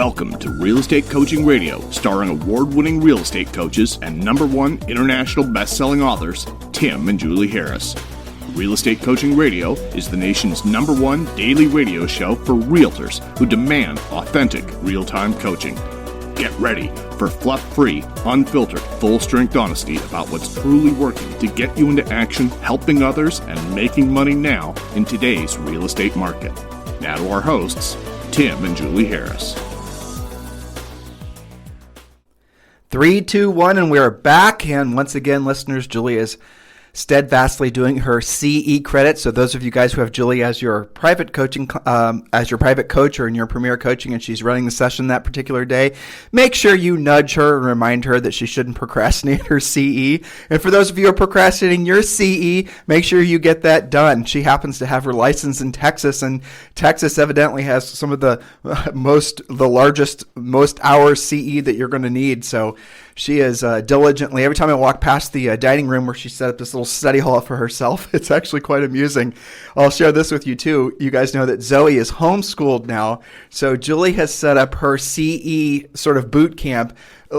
Welcome to Real Estate Coaching Radio, starring award-winning real estate coaches and #1 international best-selling authors, Tim and Julie Harris. Real Estate Coaching Radio is the nation's #1 daily radio show for realtors who demand authentic, real-time coaching. Get ready for fluff-free, unfiltered, full-strength honesty about what's truly working to get you into action, helping others, and making money now in today's real estate market. Now to our hosts, Tim and Julie Harris. 3, 2, 1, and we are back. And once again, listeners, Julie is steadfastly doing her CE credit. So those of you guys who have Julie as your private coaching, as your private coach or in your premier coaching, and she's running the session that particular day, make sure you nudge her and remind her that she shouldn't procrastinate her CE. And for those of you who are procrastinating your CE, make sure you get that done. She happens to have her license in Texas, and Texas evidently has some of the largest, most hours CE that you're going to need. So she is diligently, every time I walk past the dining room where she set up this little study hall for herself, it's actually quite amusing. I'll share this with you too. You guys know that Zoe is homeschooled now. So Julie has set up her CE sort of boot camp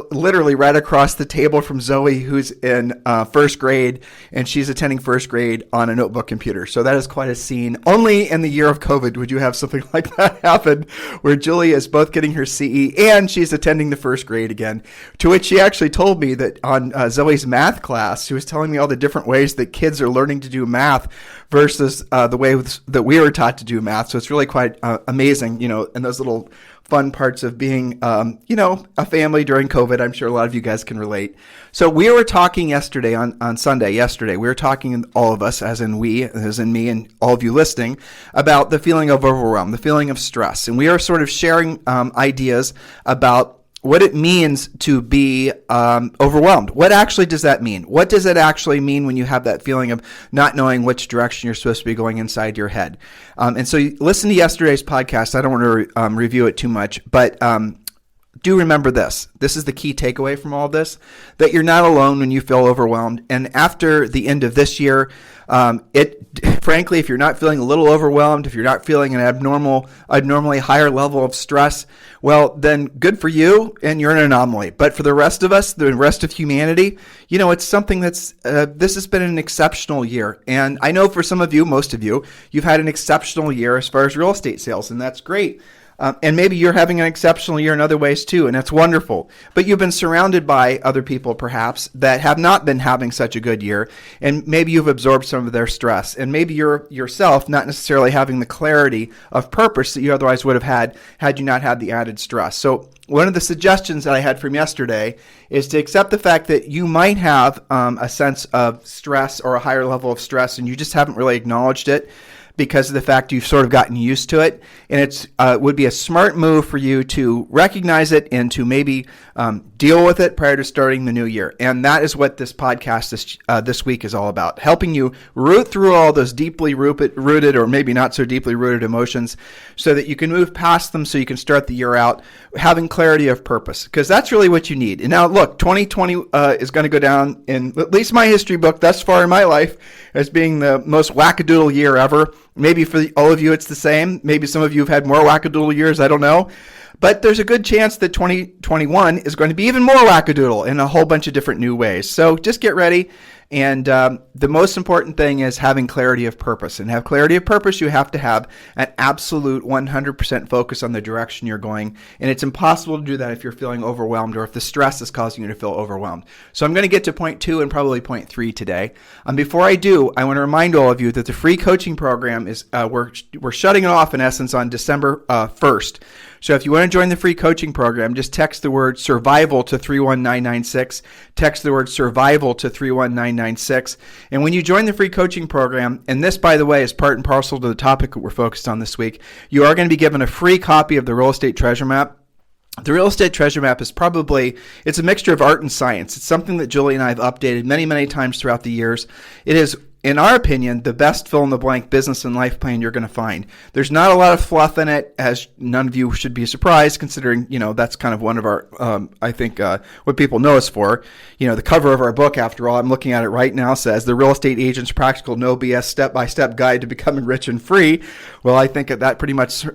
literally right across the table from Zoe, who's in first grade, and she's attending first grade on a notebook computer. So that is quite a scene. Only in the year of COVID would you have something like that happen, where Julie is both getting her CE and she's attending the first grade again. To which she actually told me that on Zoe's math class, she was telling me all the different ways that kids are learning to do math versus the way that we were taught to do math. So it's really quite amazing, and those little fun parts of being, a family during COVID. I'm sure a lot of you guys can relate. So we were talking yesterday on Sunday, we were talking, all of us, as in we, as in me and all of you listening, about the feeling of overwhelm, the feeling of stress. And we are sort of sharing ideas about what it means to be overwhelmed. What actually does that mean? What does it actually mean when you have that feeling of not knowing which direction you're supposed to be going inside your head? And so you listen to yesterday's podcast. I don't want to review it too much, but do remember this. This is the key takeaway from all this, that you're not alone when you feel overwhelmed. And after the end of this year, frankly, if you're not feeling a little overwhelmed, if you're not feeling an abnormally higher level of stress, well, then good for you, and you're an anomaly. But for the rest of us, the rest of humanity, it's something this has been an exceptional year. And I know for some of you, most of you, you've had an exceptional year as far as real estate sales, and that's great. And maybe you're having an exceptional year in other ways too, and that's wonderful. But you've been surrounded by other people perhaps that have not been having such a good year, and maybe you've absorbed some of their stress, and maybe you're yourself not necessarily having the clarity of purpose that you otherwise would have had you not had the added stress. So one of the suggestions that I had from yesterday is to accept the fact that you might have a sense of stress or a higher level of stress, and you just haven't really acknowledged it, because of the fact you've sort of gotten used to it. And it would be a smart move for you to recognize it and to maybe deal with it prior to starting the new year. And that is what this podcast this week is all about, helping you root through all those deeply rooted or maybe not so deeply rooted emotions so that you can move past them, so you can start the year out having clarity of purpose, because that's really what you need. And now look, 2020 is going to go down in at least my history book thus far in my life as being the most wackadoodle year ever. Maybe for all of you it's the same. Maybe some of you have had more wackadoodle years. I don't know. But there's a good chance that 2021 is going to be even more wackadoodle in a whole bunch of different new ways. So just get ready. And the most important thing is having clarity of purpose. And have clarity of purpose, you have to have an absolute 100% focus on the direction you're going. And it's impossible to do that if you're feeling overwhelmed or if the stress is causing you to feel overwhelmed. So I'm going to get to point 2 and probably point 3 today. Before I do, I want to remind all of you that the free coaching program is we're shutting it off in essence on December 1st. So if you want to join the free coaching program, just text the word survival to 31996. Text the word survival to 31996. And when you join the free coaching program, and this, by the way, is part and parcel to the topic that we're focused on this week, you are going to be given a free copy of the Real Estate Treasure Map. The Real Estate Treasure Map is it's a mixture of art and science. It's something that Julie and I have updated many, many times throughout the years. It is in our opinion, the best fill-in-the-blank business and life plan you're going to find. There's not a lot of fluff in it, as none of you should be surprised, considering, that's kind of one of our, what people know us for. The cover of our book, after all, I'm looking at it right now, says The Real Estate Agent's Practical No BS Step-by-Step Guide to Becoming Rich and Free. Well, I think that pretty much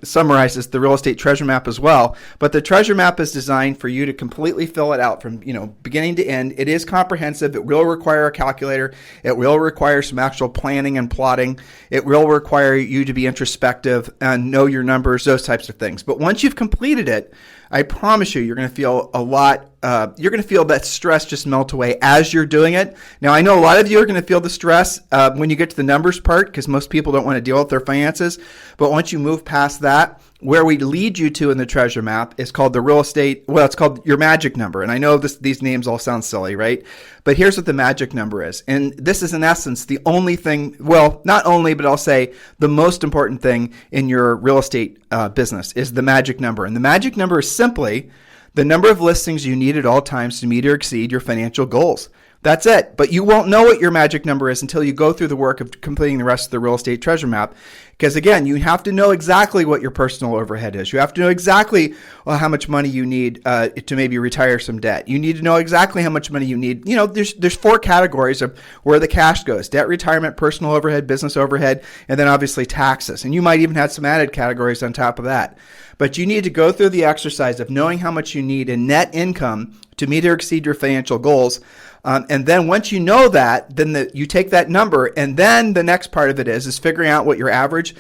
summarizes the real estate treasure map as well. But the treasure map is designed for you to completely fill it out from, beginning to end. It is comprehensive. It will require a calculator. It will require some actual planning and plotting. It will require you to be introspective and know your numbers, those types of things. But once you've completed it, I promise you, you're going to feel a lot. You're going to feel that stress just melt away as you're doing it. Now, I know a lot of you are going to feel the stress when you get to the numbers part, because most people don't want to deal with their finances. But once you move past that, where we lead you to in the treasure map is called the real estate. Well, it's called your magic number. And I know these names all sound silly, right? But here's what the magic number is. And this is in essence the only thing, well, not only, but I'll say the most important thing in your real estate business is the magic number. And the magic number is simply the number of listings you need at all times to meet or exceed your financial goals. That's it. But you won't know what your magic number is until you go through the work of completing the rest of the real estate treasure map. Because again, you have to know exactly what your personal overhead is. You have to know exactly how much money you need to maybe retire some debt. You need to know exactly how much money you need. There's 4 categories of where the cash goes: debt, retirement, personal overhead, business overhead, and then obviously taxes. And you might even have some added categories on top of that. But you need to go through the exercise of knowing how much you need in net income to meet or exceed your financial goals. And then once you know that, then you take that number, and then the next part of it is figuring out what your average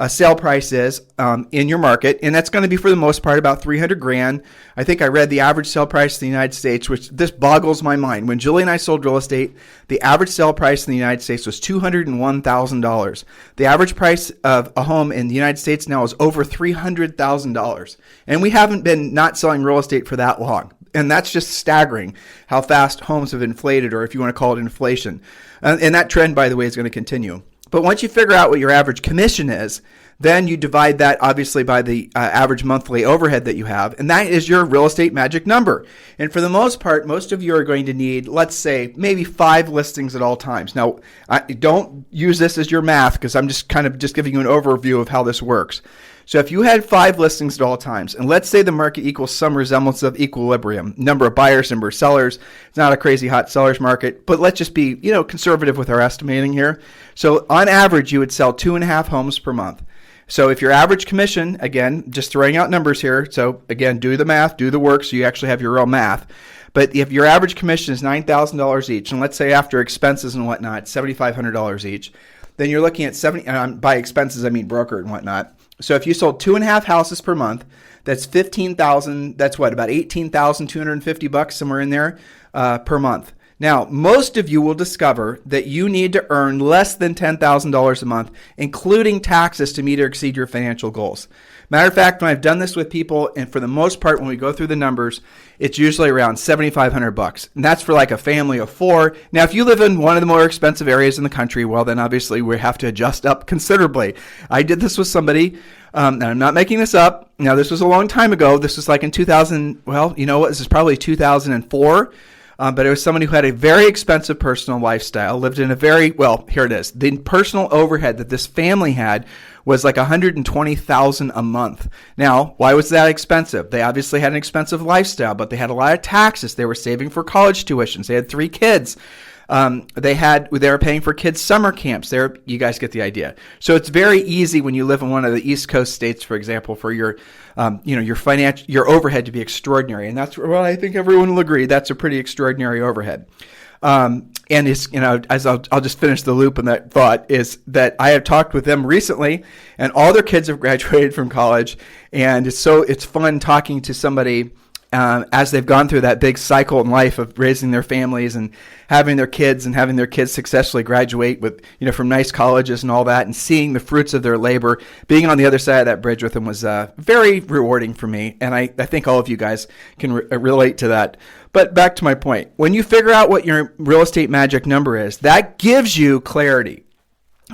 sale price is in your market, and that's going to be for the most part about $300,000. I think I read the average sale price in the United States, which this boggles my mind. When Julie and I sold real estate, the average sale price in the United States was $201,000. The average price of a home in the United States now is over $300,000, and we haven't been not selling real estate for that long. And that's just staggering how fast homes have inflated, or if you want to call it inflation. And that trend, by the way, is going to continue. But once you figure out what your average commission is, then you divide that obviously by the average monthly overhead that you have. And that is your real estate magic number. And for the most part, most of you are going to need, let's say, maybe 5 listings at all times. Now, don't use this as your math, because I'm just giving you an overview of how this works. So if you had 5 listings at all times, and let's say the market equals some resemblance of equilibrium, number of buyers, number of sellers, it's not a crazy hot seller's market, but let's just be, conservative with our estimating here. So on average, you would sell 2.5 homes per month. So if your average commission, again, just throwing out numbers here, so again, do the math, do the work, so you actually have your real math. But if your average commission is $9,000 each, and let's say after expenses and whatnot, $7,500 each, then you're looking at by expenses, I mean broker and whatnot. So if you sold 2.5 houses per month, that's $15,000. That's what, about $18,250 somewhere in there per month. Now, most of you will discover that you need to earn less than $10,000 a month, including taxes, to meet or exceed your financial goals. Matter of fact, when I've done this with people, and for the most part, when we go through the numbers, it's usually around $7,500. And that's for like a family of 4. Now, if you live in one of the more expensive areas in the country, well, then obviously we have to adjust up considerably. I did this with somebody, and I'm not making this up. Now, this was a long time ago. This was like in 2000, well, you know what? This is probably 2004. But it was somebody who had a very expensive personal lifestyle, lived in a here it is. The personal overhead that this family had was like $120,000 a month. Now, why was that expensive? They obviously had an expensive lifestyle, but they had a lot of taxes. They were saving for college tuitions. They had 3 kids. They were paying for kids' summer camps. You guys get the idea. So it's very easy when you live in one of the East Coast states, for example, for your overhead to be extraordinary. And that's what I think everyone will agree. That's a pretty extraordinary overhead. And it's, as I'll just finish the loop on that thought, is that I have talked with them recently, and all their kids have graduated from college, and it's fun talking to somebody as they've gone through that big cycle in life of raising their families and having their kids successfully graduate with, from nice colleges and all that, and seeing the fruits of their labor. Being on the other side of that bridge with them was very rewarding for me, and I think all of you guys can relate to that. But back to my point, when you figure out what your real estate magic number is, that gives you clarity.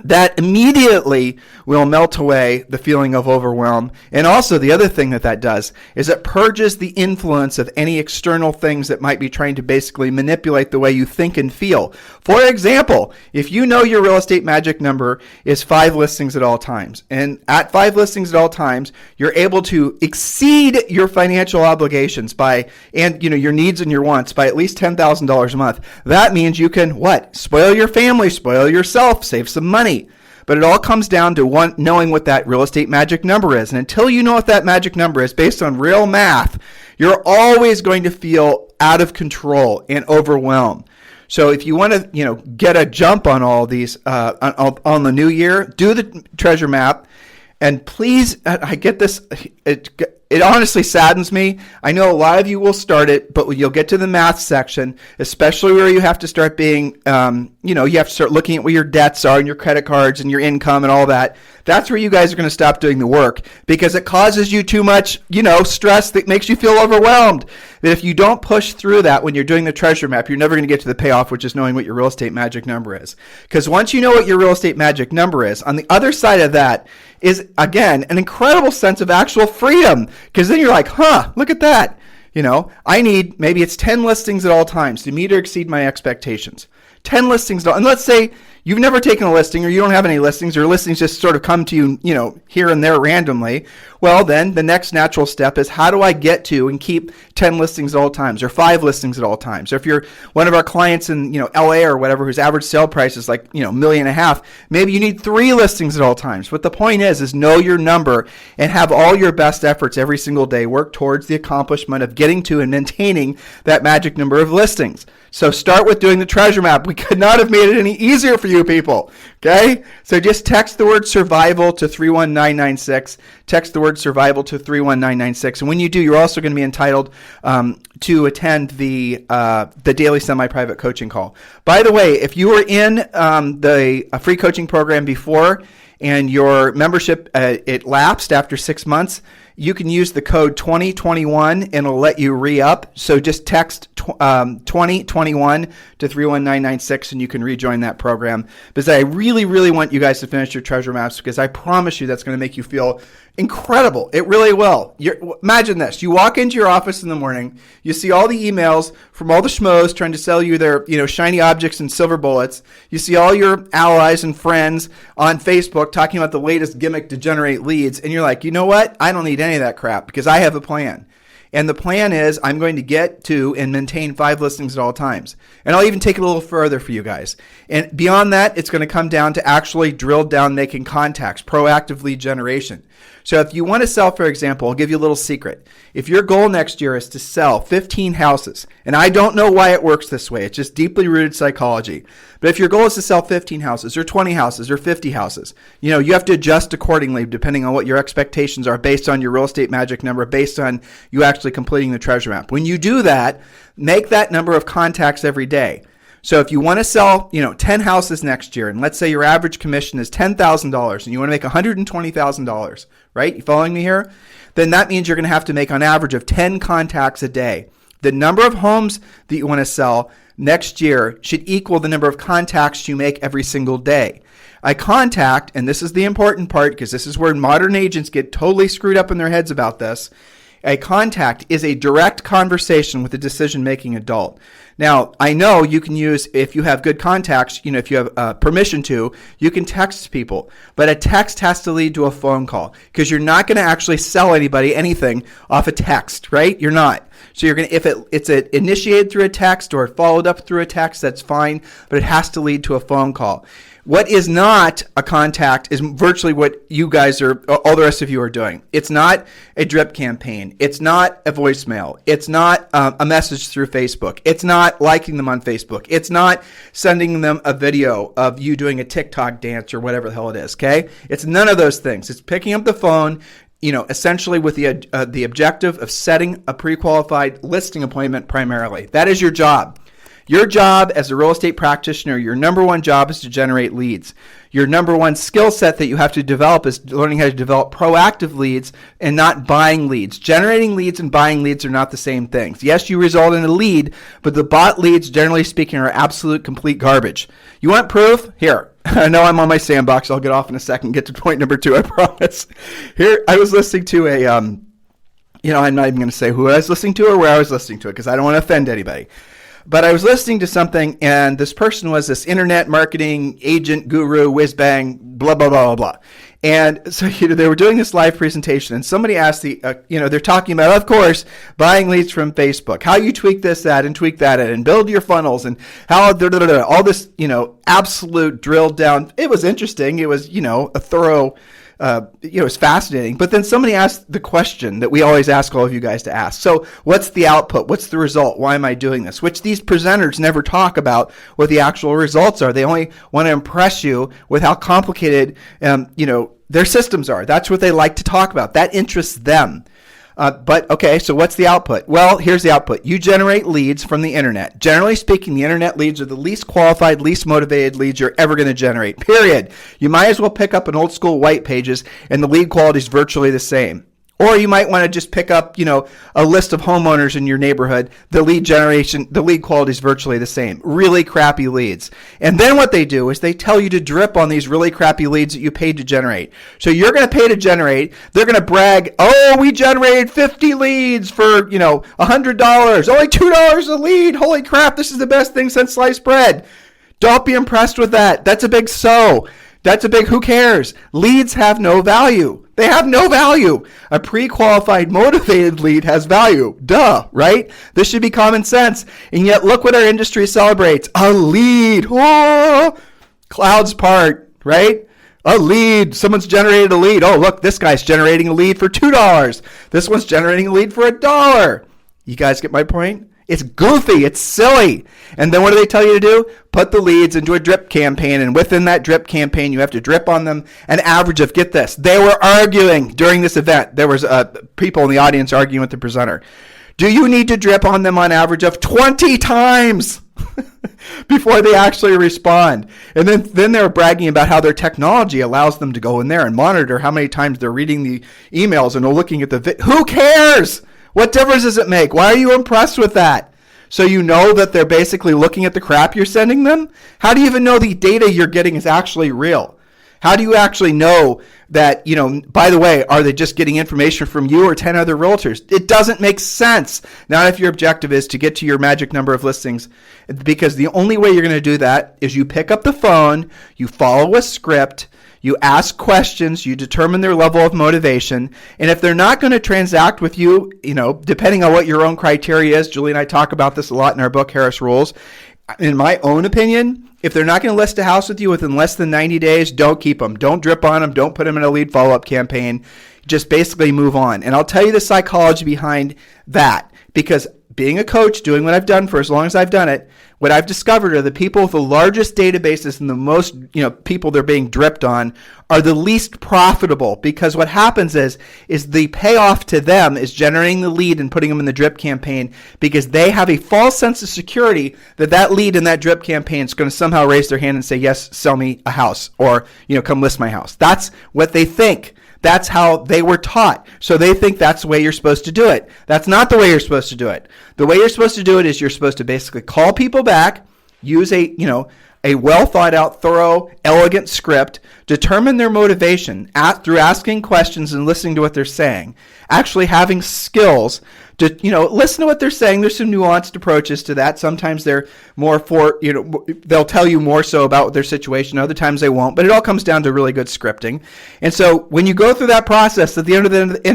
that immediately will melt away the feeling of overwhelm. And also the other thing that does is it purges the influence of any external things that might be trying to basically manipulate the way you think and feel. For example, if you know your real estate magic number is 5 listings at all times, and at 5 listings at all times, you're able to exceed your financial obligations and your needs and your wants by at least $10,000 a month. That means you can what? Spoil your family, spoil yourself, save some money. But it all comes down to knowing what that real estate magic number is. And until you know what that magic number is based on real math, you're always going to feel out of control and overwhelmed. So if you want to, get a jump on all these on the new year, do the treasure map. And please, I get this. It honestly saddens me. I know a lot of you will start it, but when you'll get to the math section, especially where you have to start being, you have to start looking at what your debts are and your credit cards and your income and all that. That's where you guys are going to stop doing the work because it causes you too much, stress that makes you feel overwhelmed. That if you don't push through that when you're doing the treasure map, you're never going to get to the payoff, which is knowing what your real estate magic number is. Because once you know what your real estate magic number is, on the other side of that is, again, an incredible sense of actual freedom. Because then you're like, look at that. I need, maybe it's 10 listings at all times to meet or exceed my expectations. 10 listings, and let's say you've never taken a listing or you don't have any listings or listings just sort of come to you, here and there randomly. Well, then the next natural step is how do I get to and keep 10 listings at all times or 5 listings at all times? Or if you're one of our clients in, LA or whatever, whose average sale price is like, $1.5 million, maybe you need 3 listings at all times. But the point is know your number and have all your best efforts every single day work towards the accomplishment of getting to and maintaining that magic number of listings. So start with doing the treasure map. We could not have made it any easier for you people. Okay? So just text the word survival to 31996. Text the word survival to 31996. And when you do, you're also going to be entitled to attend the daily semi-private coaching call. By the way, if you were in the free coaching program before and your membership it lapsed after 6 months, you can use the code 2021 and it'll let you re-up. So just text 2021 to 31996 and you can rejoin that program. Because I really, really want you guys to finish your treasure maps because I promise you that's going to make you feel incredible. It really will. Imagine this. You walk into your office in the morning, you see all the emails from all the schmoes trying to sell you their shiny objects and silver bullets. You see all your allies and friends on Facebook talking about the latest gimmick to generate leads. And you're like, you know what? I don't need any of that crap because I have a plan. And the plan is I'm going to get to and maintain 5 listings at all times. And I'll even take it a little further for you guys. And beyond that, it's going to come down to actually drill down making contacts, proactive lead generation. So if you want to sell, for example, I'll give you a little secret. If your goal next year is to sell 15 houses, and I don't know why it works this way, it's just deeply rooted psychology. But if your goal is to sell 15 houses or 20 houses or 50 houses, you have to adjust accordingly depending on what your expectations are based on your real estate magic number, based on you actually completing the treasure map. When you do that, make that number of contacts every day. So if you want to sell, 10 houses next year, and let's say your average commission is $10,000 and you want to make $120,000, right? You following me here? Then that means you're going to have to make on average of 10 contacts a day. The number of homes that you want to sell next year should equal the number of contacts you make every single day. A contact, and this is the important part because this is where modern agents get totally screwed up in their heads about this. A contact is a direct conversation with a decision-making adult. Now, I know you can use, if you have good contacts, if you have permission to, you can text people. But a text has to lead to a phone call because you're not going to actually sell anybody anything off a text, right? You're not. So you're going to, if it's initiated through a text or followed up through a text, that's fine, but it has to lead to a phone call. What is not a contact is virtually what you guys are, all the rest of you are doing. It's not a drip campaign. It's not a voicemail. It's not a message through Facebook. It's not liking them on Facebook. It's not sending them a video of you doing a TikTok dance or whatever the hell it is, okay? It's none of those things. It's picking up the phone, essentially with the objective of setting a pre-qualified listing appointment primarily. That is your job. Your job as a real estate practitioner, your number one job is to generate leads. Your number one skill set that you have to develop is learning how to develop proactive leads and not buying leads. Generating leads and buying leads are not the same things. Yes, you result in a lead, but the bought leads, generally speaking, are absolute complete garbage. You want proof? Here. I know I'm on my sandbox. I'll get off in a second, get to point number 2, I promise. Here, I was listening to a, I'm not even going to say who I was listening to or where I was listening to it because I don't want to offend anybody. But I was listening to something, and this person was this internet marketing agent, guru, whiz-bang, blah, blah, blah, blah, blah. And so they were doing this live presentation, and somebody asked they're talking about, of course, buying leads from Facebook, how you tweak this, that, and tweak that, and build your funnels, and how, all this, absolute drilled down. It was interesting. It was, a thorough, it was fascinating. But then somebody asked the question that we always ask all of you guys to ask. So what's the output? What's the result? Why am I doing this? Which these presenters never talk about what the actual results are. They only want to impress you with how complicated, their systems are. That's what they like to talk about. That interests them. But okay, so what's the output? Well, here's the output. You generate leads from the internet. Generally speaking, the internet leads are the least qualified, least motivated leads you're ever going to generate, period. You might as well pick up an old school white pages and the lead quality is virtually the same. Or you might want to just pick up, a list of homeowners in your neighborhood. The lead quality is virtually the same. Really crappy leads. And then what they do is they tell you to drip on these really crappy leads that you paid to generate. So you're going to pay to generate. They're going to brag, oh, we generated 50 leads for, $100. Only $2 a lead. Holy crap, this is the best thing since sliced bread. Don't be impressed with that. That's a big so. That's a big who cares. Leads have no value. They have no value. A pre-qualified, motivated lead has value. Duh, right? This should be common sense. And yet look what our industry celebrates. A lead. Oh, clouds part, right? A lead. Someone's generated a lead. Oh, look, this guy's generating a lead for $2. This one's generating a lead for $1. You guys get my point? It's goofy. It's silly. And then what do they tell you to do? Put the leads into a drip campaign. And within that drip campaign, you have to drip on them an average of, get this, they were arguing during this event. There was people in the audience arguing with the presenter. Do you need to drip on them on average of 20 times before they actually respond? And then they were bragging about how their technology allows them to go in there and monitor how many times they're reading the emails and looking at the Who cares? What difference does it make? Why are you impressed with that? So you know that they're basically looking at the crap you're sending them? How do you even know the data you're getting is actually real? How do you actually know that, by the way, are they just getting information from you or 10 other realtors? It doesn't make sense. Not if your objective is to get to your magic number of listings, because the only way you're going to do that is you pick up the phone, you follow a script, you ask questions, you determine their level of motivation, and if they're not going to transact with you, depending on what your own criteria is, Julie and I talk about this a lot in our book, Harris Rules. In my own opinion, if they're not going to list a house with you within less than 90 days, don't keep them. Don't drip on them. Don't put them in a lead follow-up campaign. Just basically move on. And I'll tell you the psychology behind that, because being a coach, doing what I've done for as long as I've done it, what I've discovered are the people with the largest databases and the most, people they're being dripped on are the least profitable, because what happens is the payoff to them is generating the lead and putting them in the drip campaign, because they have a false sense of security that lead in that drip campaign is going to somehow raise their hand and say, yes, sell me a house, or, come list my house. That's what they think. That's how they were taught. So they think that's the way you're supposed to do it. That's not the way you're supposed to do it. The way you're supposed to do it is you're supposed to basically call people back, use a well thought out, thorough, elegant script, determine their motivation through asking questions and listening to what they're saying, actually having skills to, listen to what they're saying. There's some nuanced approaches to that. Sometimes they're more they'll tell you more so about their situation. Other times they won't, but it all comes down to really good scripting. And so when you go through that process, at the end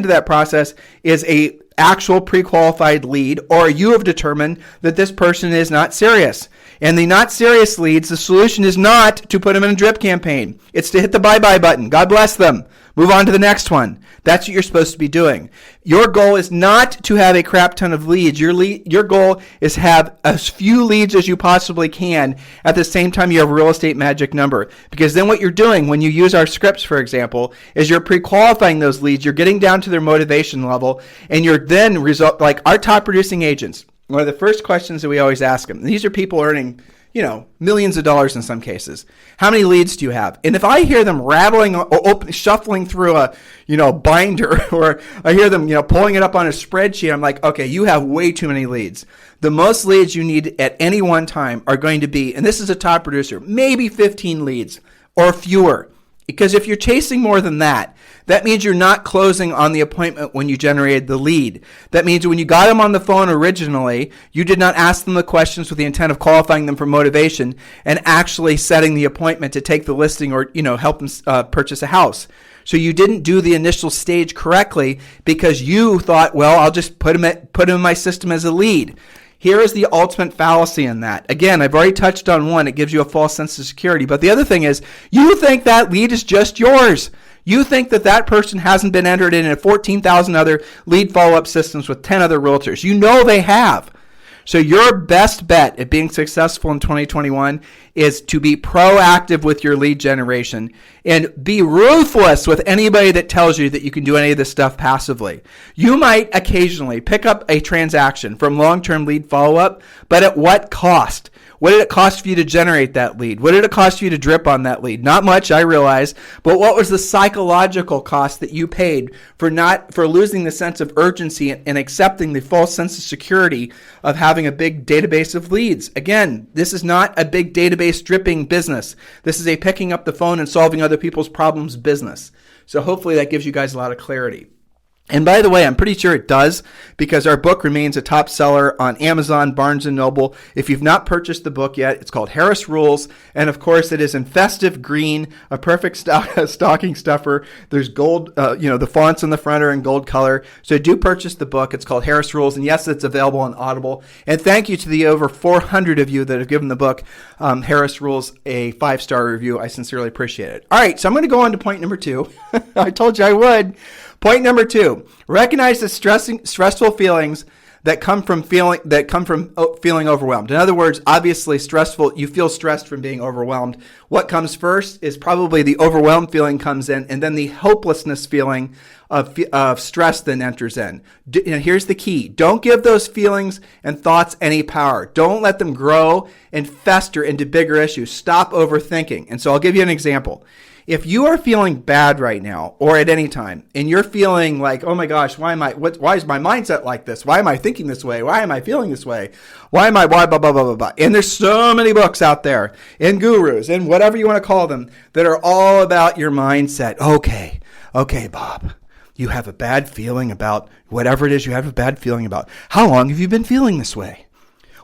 of that process is a actual pre-qualified lead, or you have determined that this person is not serious. And the not serious leads, the solution is not to put them in a drip campaign. It's to hit the bye-bye button. God bless them. Move on to the next one. That's what you're supposed to be doing. Your goal is not to have a crap ton of leads. Your goal is to have as few leads as you possibly can at the same time you have a real estate magic number. Because then what you're doing when you use our scripts, for example, is you're pre-qualifying those leads. You're getting down to their motivation level, and you're then like our top producing agents. one of the first questions that we always ask them, and these are people earning, millions of dollars in some cases. How many leads do you have? And if I hear them rattling or shuffling through a, binder, or I hear them, pulling it up on a spreadsheet, I'm like, okay, you have way too many leads. The most leads you need at any one time are going to be, and this is a top producer, maybe 15 leads or fewer. Because if you're chasing more than that, that means you're not closing on the appointment when you generated the lead. That means when you got them on the phone originally, you did not ask them the questions with the intent of qualifying them for motivation and actually setting the appointment to take the listing or, help them purchase a house. So you didn't do the initial stage correctly because you thought, well, I'll just put them in my system as a lead. Here is the ultimate fallacy in that. Again, I've already touched on one. It gives you a false sense of security. But the other thing is, you think that lead is just yours. You think that person hasn't been entered in 14,000 other lead follow-up systems with 10 other realtors. You know they have. So your best bet at being successful in 2021 is to be proactive with your lead generation and be ruthless with anybody that tells you that you can do any of this stuff passively. You might occasionally pick up a transaction from long-term lead follow-up, but at what cost? What did it cost for you to generate that lead? What did it cost for you to drip on that lead? Not much, I realize, but what was the psychological cost that you paid for losing the sense of urgency and accepting the false sense of security of having a big database of leads? Again, this is not a big database dripping business. This is a picking up the phone and solving other people's problems business. So hopefully that gives you guys a lot of clarity. And by the way, I'm pretty sure it does because our book remains a top seller on Amazon, Barnes & Noble. If you've not purchased the book yet, it's called Harris Rules. And of course, it is in festive green, a perfect stocking stuffer. There's gold, the fonts on the front are in gold color. So do purchase the book. It's called Harris Rules. And yes, it's available on Audible. And thank you to the over 400 of you that have given the book, Harris Rules, a 5-star review. I sincerely appreciate it. All right, so I'm going to go on to point number 2. I told you I would. Point number 2, recognize the stressful feelings that come from feeling overwhelmed. In other words, obviously you feel stressed from being overwhelmed. What comes first is probably the overwhelmed feeling comes in, and then the hopelessness feeling of stress then enters in. Here's the key. Don't give those feelings and thoughts any power. Don't let them grow and fester into bigger issues. Stop overthinking. And so I'll give you an example. If you are feeling bad right now or at any time and you're feeling like, oh my gosh, why is my mindset like this? Why am I thinking this way? Why am I feeling this way? Why blah, blah, blah, blah, blah. And there's so many books out there and gurus and whatever you want to call them that are all about your mindset. Okay, Bob, you have a bad feeling about whatever it is you have a bad feeling about. How long have you been feeling this way?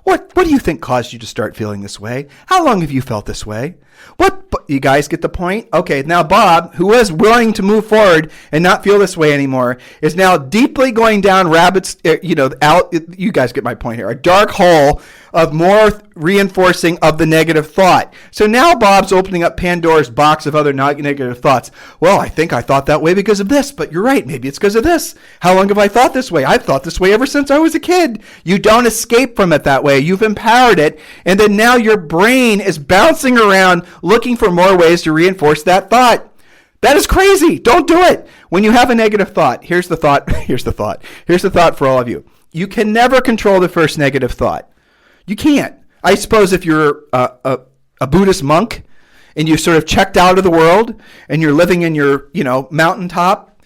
What do you think caused you to start feeling this way? How long have you felt this way? You guys get the point? Okay, now Bob, who was willing to move forward and not feel this way anymore, is now deeply going down you guys get my point here, a dark hole of more reinforcing of the negative thought. So now Bob's opening up Pandora's box of other negative thoughts. Well, I think I thought that way because of this, but you're right, maybe it's because of this. How long have I thought this way? I've thought this way ever since I was a kid. You don't escape from it that way. You've empowered it, and then now your brain is bouncing around looking for more ways to reinforce that thought. That is crazy. Don't do it. When you have a negative thought, here's the thought for all of you. You can never control the first negative thought. You can't. I suppose if you're a Buddhist monk and you sort of checked out of the world and you're living in your, mountaintop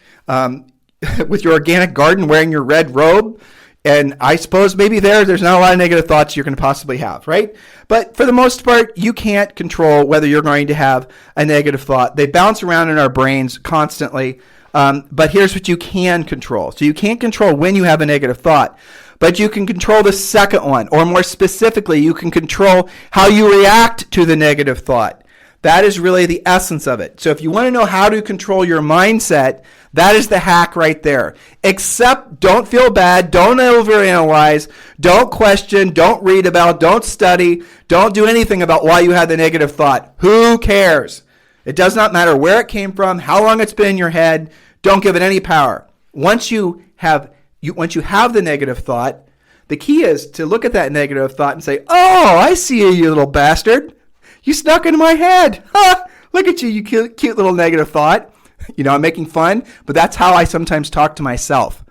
with your organic garden wearing your red robe, and I suppose maybe there's not a lot of negative thoughts you're going to possibly have, right? But for the most part, you can't control whether you're going to have a negative thought. They bounce around in our brains constantly. But here's what you can control. So you can't control when you have a negative thought, but you can control the second one, or more specifically, you can control how you react to the negative thought. That is really the essence of it. So if you want to know how to control your mindset, that is the hack right there. Except don't feel bad, don't overanalyze, don't question, don't read about, don't study, don't do anything about why you had the negative thought. Who cares? It does not matter where it came from, how long it's been in your head. Don't give it any power. Once you have the negative thought, the key is to look at that negative thought and say, "Oh, I see you little bastard. You snuck into my head. Ha! Look at you, you cute little negative thought." I'm making fun, but that's how I sometimes talk to myself.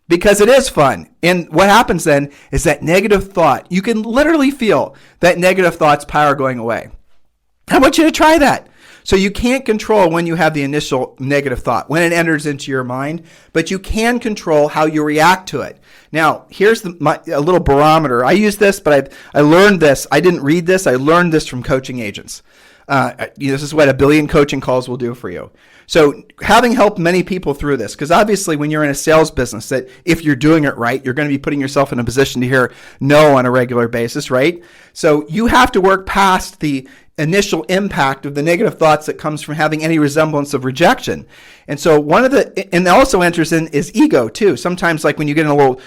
because it is fun. And what happens then is that negative thought, you can literally feel that negative thought's power going away. I want you to try that. So you can't control when you have the initial negative thought, when it enters into your mind, but you can control how you react to it. Now, here's a little barometer. I use this, but I learned this. I didn't read this. I learned this from coaching agents. This is what a billion coaching calls will do for you. So having helped many people through this, because obviously when you're in a sales business, that if you're doing it right, you're going to be putting yourself in a position to hear no on a regular basis, right? So you have to work past the initial impact of the negative thoughts that comes from having any resemblance of rejection. And so and also enters in is ego too. Sometimes like when you get in a little,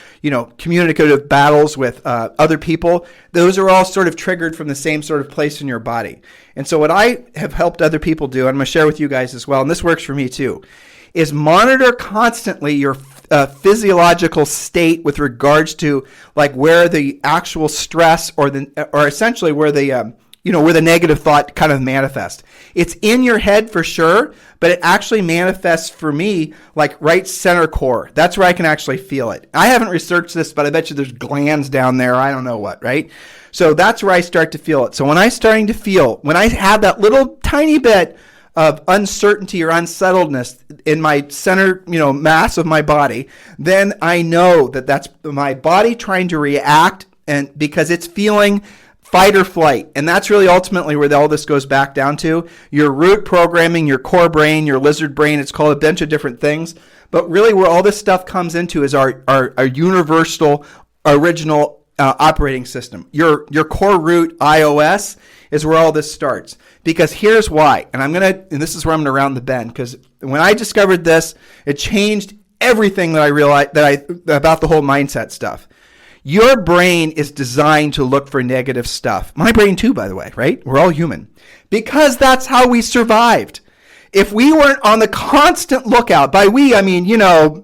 communicative battles with other people, those are all sort of triggered from the same sort of place in your body. And so what I have helped other people do, and I'm going to share with you guys as well, and this works for me too, is monitor constantly your physiological state with regards to like where the actual stress or essentially where the where the negative thought kind of manifests. It's in your head for sure, but it actually manifests for me like right center core. That's where I can actually feel it. I haven't researched this, but I bet you there's glands down there. I don't know what, right? So that's where I start to feel it. So when when I have that little tiny bit of uncertainty or unsettledness in my center, mass of my body, then I know that that's my body trying to react, and because it's feeling fight or flight. And that's really ultimately where all this goes back down to. Your root programming, your core brain, your lizard brain, it's called a bunch of different things. But really where all this stuff comes into is our universal original operating system. Your core root iOS is where all this starts. Because here's why. And this is where I'm going to round the bend. Because when I discovered this, it changed everything that I realized about the whole mindset stuff. Your brain is designed to look for negative stuff. My brain too, by the way, right? We're all human. Because that's how we survived. If we weren't on the constant lookout, by we, I mean,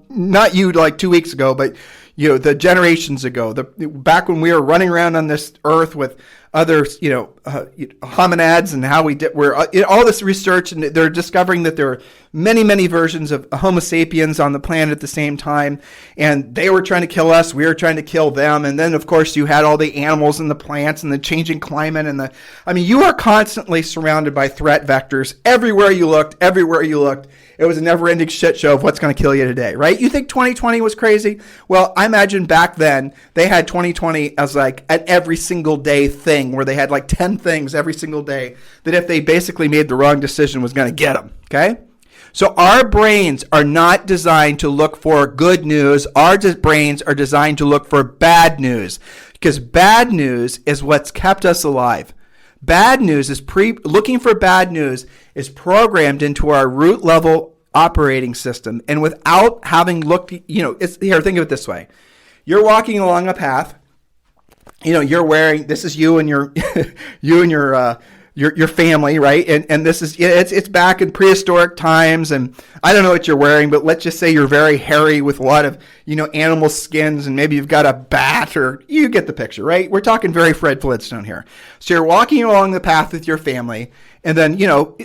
not you like 2 weeks ago, but, the generations ago, back when we were running around on this earth with other, hominids and how we did, all this research, and they're discovering that there are many, many versions of Homo sapiens on the planet at the same time, and they were trying to kill us, we were trying to kill them, and then of course you had all the animals and the plants and the changing climate you are constantly surrounded by threat vectors everywhere you looked. It was a never-ending shit show of what's going to kill you today, right? You think 2020 was crazy? Well, I imagine back then they had 2020 as like an every single day thing where they had like 10 things every single day that if they basically made the wrong decision was going to get them, okay? So our brains are not designed to look for good news. Our brains are designed to look for bad news because bad news is what's kept us alive. Bad news is looking for bad news is programmed into our root level operating system. And without having looked, here, think of it this way. You're walking along a path, you're wearing, this is you and your, your family, right? And this is, it's back in prehistoric times, and I don't know what you're wearing, but let's just say you're very hairy with a lot of, animal skins, and maybe you've got a bat, or you get the picture, right? We're talking very Fred Flintstone here. So you're walking along the path with your family, and then,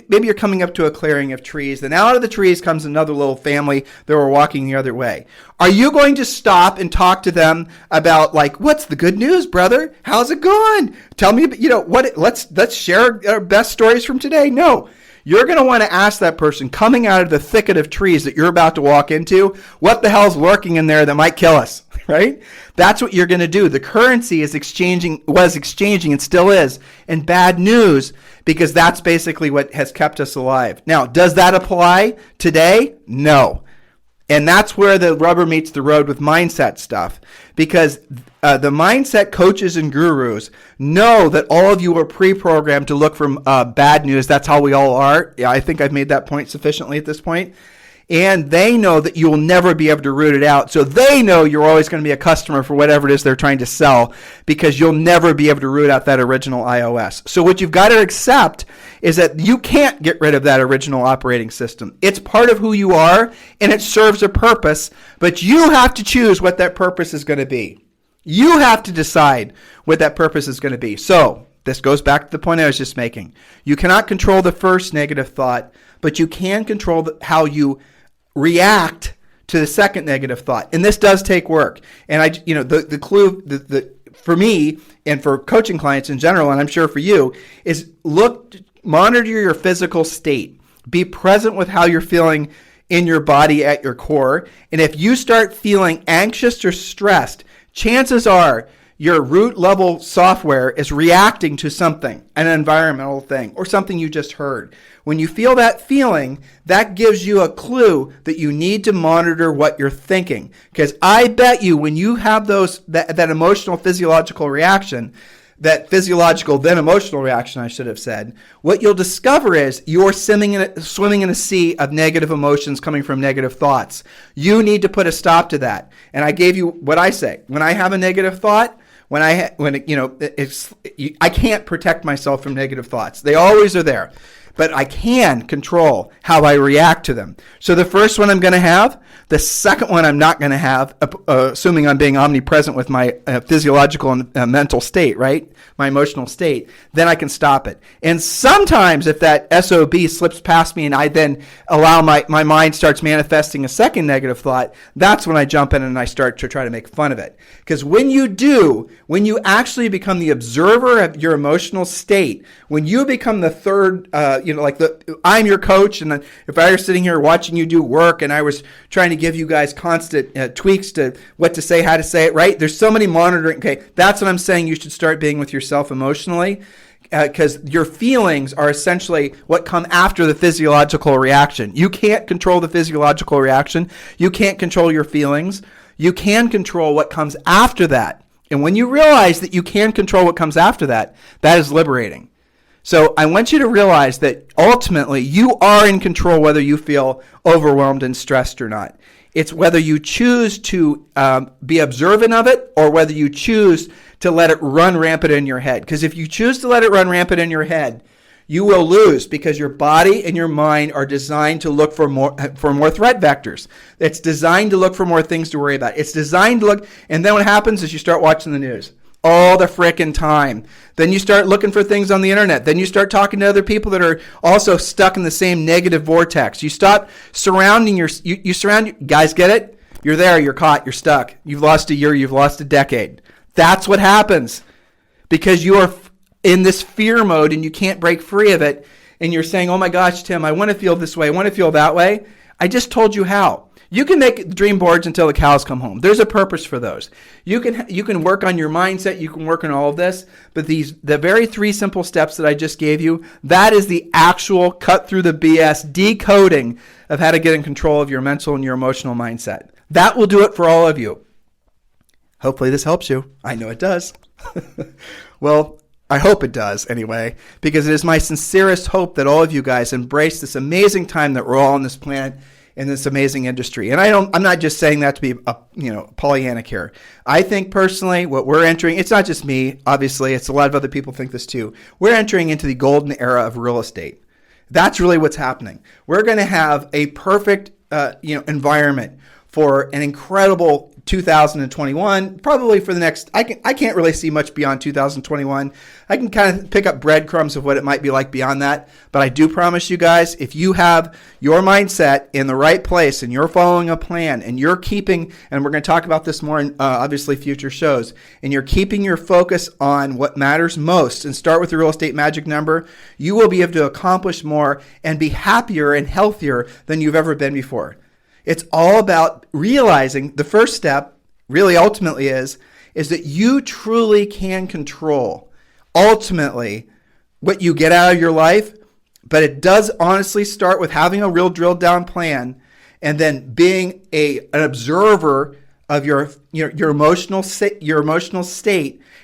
maybe you're coming up to a clearing of trees. Then out of the trees comes another little family that were walking the other way. Are you going to stop and talk to them about, like, what's the good news, brother? How's it going? Tell me, let's share our best stories from today. No. You're going to want to ask that person coming out of the thicket of trees that you're about to walk into, what the hell's lurking in there that might kill us, right? That's what you're going to do. The currency was exchanging and still is in bad news because that's basically what has kept us alive. Now, does that apply today? No. And that's where the rubber meets the road with mindset stuff, because the mindset coaches and gurus know that all of you are pre-programmed to look for bad news. That's how we all are. Yeah, I think I've made that point sufficiently at this point. And they know that you will never be able to root it out. So they know you're always going to be a customer for whatever it is they're trying to sell, because you'll never be able to root out that original iOS. So what you've got to accept is that you can't get rid of that original operating system. It's part of who you are, and it serves a purpose, but you have to choose what that purpose is going to be. You have to decide what that purpose is going to be. So this goes back to the point I was just making. You cannot control the first negative thought, but you can control how you react to the second negative thought. And this does take work. And the clue, for me and for coaching clients in general, and I'm sure for you, is monitor your physical state. Be present with how you're feeling in your body at your core. And if you start feeling anxious or stressed, chances are your root level software is reacting to something, an environmental thing, or something you just heard. When you feel that feeling, that gives you a clue that you need to monitor what you're thinking. Because I bet you when you have that emotional physiological reaction, that physiological then emotional reaction, I should have said, what you'll discover is you're swimming in a sea of negative emotions coming from negative thoughts. You need to put a stop to that. And I gave you what I say. When I have a negative thought, I can't protect myself from negative thoughts. They always are there. But I can control how I react to them. So the first one I'm going to have, the second one I'm not going to have, assuming I'm being omnipresent with my physiological and mental state, right? My emotional state, then I can stop it. And sometimes if that SOB slips past me and I then allow my mind starts manifesting a second negative thought, that's when I jump in and I start to try to make fun of it. Because when you actually become the observer of your emotional state, when you become the third, I'm your coach, and if I were sitting here watching you do work and I was trying to give you guys constant tweaks to what to say, how to say it, right? There's so many monitoring. Okay, that's what I'm saying you should start being with yourself emotionally, because your feelings are essentially what come after the physiological reaction. You can't control the physiological reaction. You can't control your feelings. You can control what comes after that. And when you realize that you can control what comes after that, that is liberating. So I want you to realize that ultimately you are in control whether you feel overwhelmed and stressed or not. It's whether you choose to be observant of it or whether you choose to let it run rampant in your head. Because if you choose to let it run rampant in your head, you will lose, because your body and your mind are designed to look for more threat vectors. It's designed to look for more things to worry about. It's designed to look, and then what happens is you start watching the news all the frickin' time. Then you start looking for things on the internet. Then you start talking to other people that are also stuck in the same negative vortex. You stop surrounding guys, get it? You're there, you're caught, you're stuck. You've lost a year, you've lost a decade. That's what happens, because you are in this fear mode and you can't break free of it. And you're saying, oh my gosh, Tim, I want to feel this way. I want to feel that way. I just told you how. You can make dream boards until the cows come home. There's a purpose for those. You can work on your mindset. You can work on all of this. But the very 3 simple steps that I just gave you, that is the actual cut through the BS decoding of how to get in control of your mental and your emotional mindset. That will do it for all of you. Hopefully this helps you. I know it does. Well, I hope it does anyway, because it is my sincerest hope that all of you guys embrace this amazing time that we're all on this planet in this amazing industry. And I'm not just saying that to be Pollyannic here. I think personally what we're entering, it's not just me, obviously, it's a lot of other people think this too. We're entering into the golden era of real estate. That's really what's happening. We're going to have a perfect environment for an incredible 2021, probably for the next, I can't really see much beyond 2021. I can kind of pick up breadcrumbs of what it might be like beyond that. But I do promise you guys, if you have your mindset in the right place and you're following a plan and you're keeping, and we're going to talk about this more in obviously future shows, and you're keeping your focus on what matters most and start with the real estate magic number, you will be able to accomplish more and be happier and healthier than you've ever been before. It's all about realizing the first step really ultimately is that you truly can control ultimately what you get out of your life. But it does honestly start with having a real drilled down plan and then being an observer of your emotional state.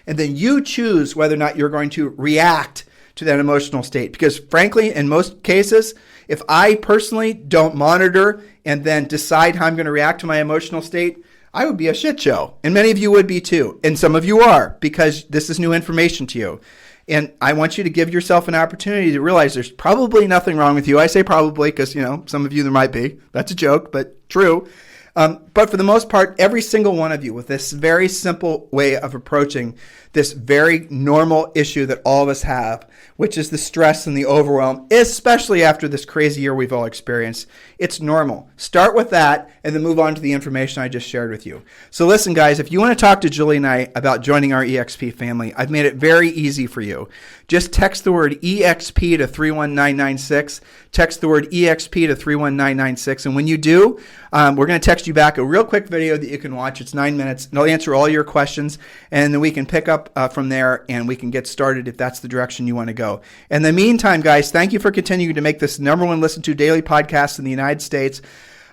And then you choose whether or not you're going to react to that emotional state. Because frankly, in most cases, if I personally don't monitor and then decide how I'm going to react to my emotional state, I would be a shit show. And many of you would be too. And some of you are, because this is new information to you. And I want you to give yourself an opportunity to realize there's probably nothing wrong with you. I say probably because, some of you there might be. That's a joke, but true. But for the most part, every single one of you with this very simple way of approaching this very normal issue that all of us have, which is the stress and the overwhelm, especially after this crazy year we've all experienced. It's normal. Start with that and then move on to the information I just shared with you. So listen, guys, if you want to talk to Julie and I about joining our EXP family, I've made it very easy for you. Just text the word EXP to 31996. Text the word EXP to 31996. And when you do, we're going to text you back a real quick video that you can watch. It's 9 minutes. And I'll answer all your questions. And then we can pick up from there and we can get started if that's the direction you want to go. In the meantime, guys, thank you for continuing to make this #1 listened to daily podcast in the United States.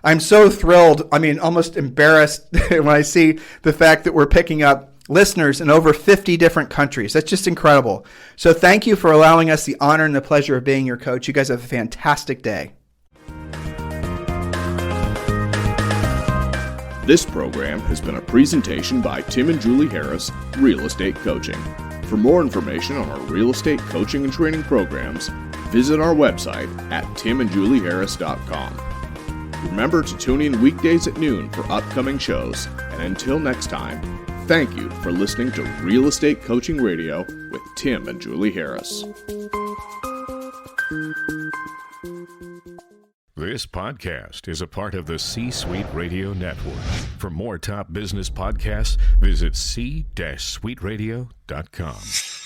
I'm so thrilled, almost embarrassed when I see the fact that we're picking up listeners in over 50 different countries. That's just incredible. So thank you for allowing us the honor and the pleasure of being your coach. You guys have a fantastic day. This program has been a presentation by Tim and Julie Harris, Real Estate Coaching. For more information on our real estate coaching and training programs, visit our website at timandjulieharris.com. Remember to tune in weekdays at noon for upcoming shows. And until next time, thank you for listening to Real Estate Coaching Radio with Tim and Julie Harris. This podcast is a part of the C-Suite Radio Network. For more top business podcasts, visit c-suiteradio.com.